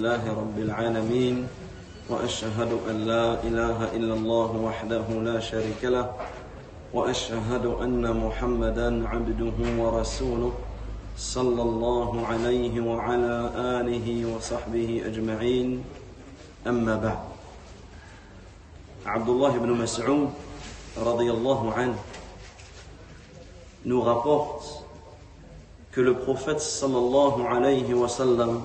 لله رب العالمين وأشهد أن لا إله إلا الله وحده لا شريك له وأشهد أن محمدا عبده ورسوله صلى الله عليه وعلى آله وصحبه أجمعين أما بعد. Abdullah ibn Mas'ud radiyallahu anhu nous rapporte que le prophète sallallahu alayhi wa sallam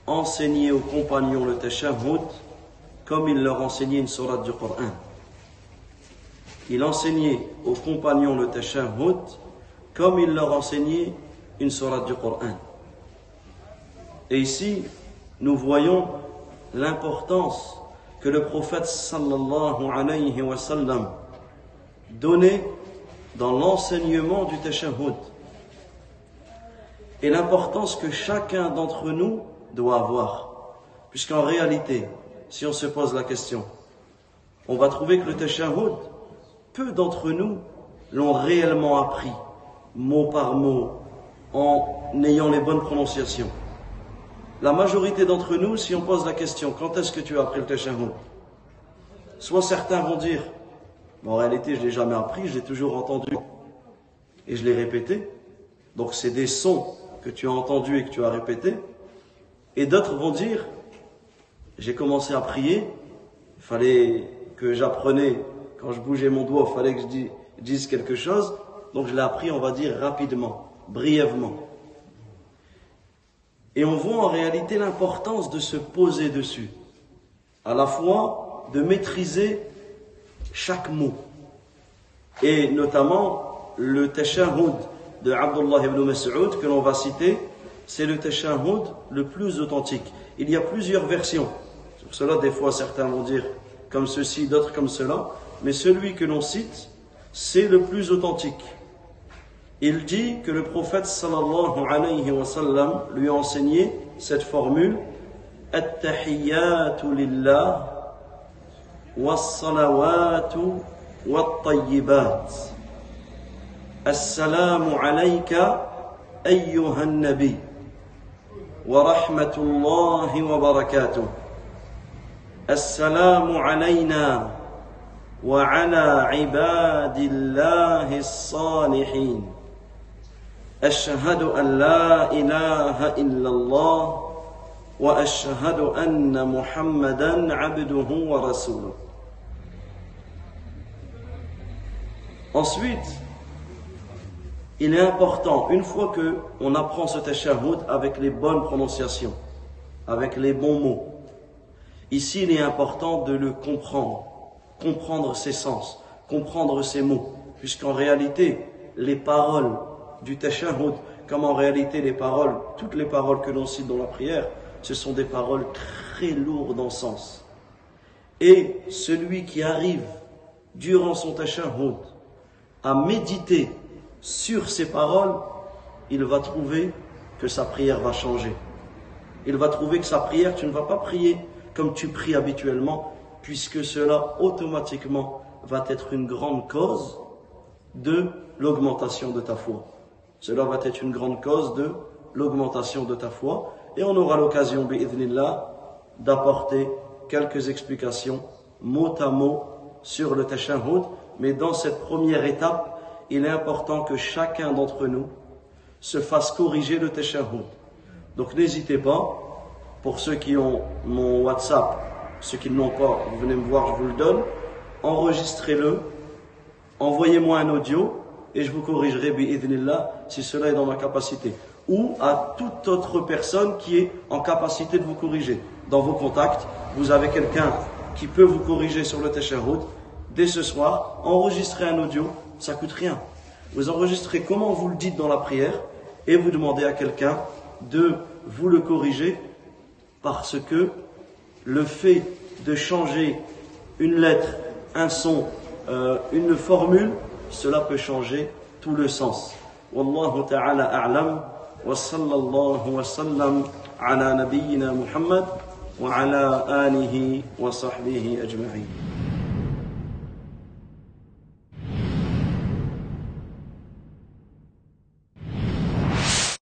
enseignait aux compagnons le tashahhud comme il leur enseignait une sourate du Coran. Il enseignait aux compagnons le tashahhud comme il leur enseignait une sourate du Coran. Et ici, nous voyons l'importance que le prophète sallallahu alayhi wa sallam donnait dans l'enseignement du tashahhud et l'importance que chacun d'entre nous doit avoir. Puisqu'en réalité, si on se pose la question, on va trouver que le tashahhud, peu d'entre nous l'ont réellement appris, mot par mot, en ayant les bonnes prononciations. La majorité d'entre nous, si on pose la question, quand est-ce que tu as appris le tashahhud? Soit certains vont dire, en réalité je ne l'ai jamais appris, je l'ai toujours entendu et je l'ai répété. Donc c'est des sons que tu as entendus et que tu as répétés. Et d'autres vont dire, j'ai commencé à prier, il fallait que j'apprenais, quand je bougeais mon doigt, il fallait que je dise quelque chose, donc je l'ai appris, on va dire, rapidement, brièvement. Et on voit en réalité l'importance de se poser dessus, à la fois de maîtriser chaque mot. Et notamment, le tashahhud de Abdullah ibn Mas'ud que l'on va citer, c'est le tashahhud le plus authentique. Il y a plusieurs versions. Sur cela, des fois, certains vont dire comme ceci, d'autres comme cela. Mais celui que l'on cite, c'est le plus authentique. Il dit que le prophète sallallahu alayhi wa sallam lui a enseigné cette formule At-tahiyyatu lillah was-salawatu wat-tayyibat. Assalamu alayka ayyuhan nabi wa rahmatullahi wa barakatuh. Assalamu alayna wa ala ibadillahi as-salihin. أشهد أن لا إله إلا الله وأشهد أن محمدا عبده ورسوله. Ensuite, il est important, une fois qu'on apprend ce tashahhud avec les bonnes prononciations, avec les bons mots, ici il est important de le comprendre ses sens, comprendre ses mots, puisqu'en réalité, les paroles du tashahhud, comme en réalité les paroles, toutes les paroles que l'on cite dans la prière, ce sont des paroles très lourdes en sens. Et celui qui arrive durant son tashahhud à méditer sur ces paroles, il va trouver que sa prière va changer. Il va trouver que sa prière, tu ne vas pas prier comme tu pries habituellement, puisque cela automatiquement va être une grande cause de l'augmentation de ta foi. Cela va être une grande cause de l'augmentation de ta foi. Et on aura l'occasion, bi'idhnillah, d'apporter quelques explications, mot à mot, sur le tashahhud. Mais dans cette première étape, il est important que chacun d'entre nous se fasse corriger le tashahhud. Donc n'hésitez pas, pour ceux qui ont mon WhatsApp, ceux qui ne l'ont pas, vous venez me voir, je vous le donne, enregistrez-le, envoyez-moi un audio, et je vous corrigerai, bi'idhnillah, si cela est dans ma capacité. Ou à toute autre personne qui est en capacité de vous corriger. Dans vos contacts, vous avez quelqu'un qui peut vous corriger sur le tashahhud. Dès ce soir, enregistrez un audio, ça coûte rien. Vous enregistrez comment vous le dites dans la prière, et vous demandez à quelqu'un de vous le corriger, parce que le fait de changer une lettre, un son, une formule, cela peut changer tout le sens. Wallahu ta'ala a'lam wa sallallahu wa sallam ala nabiyyina Muhammad wa ala alihi wa sahbihi ajma'in.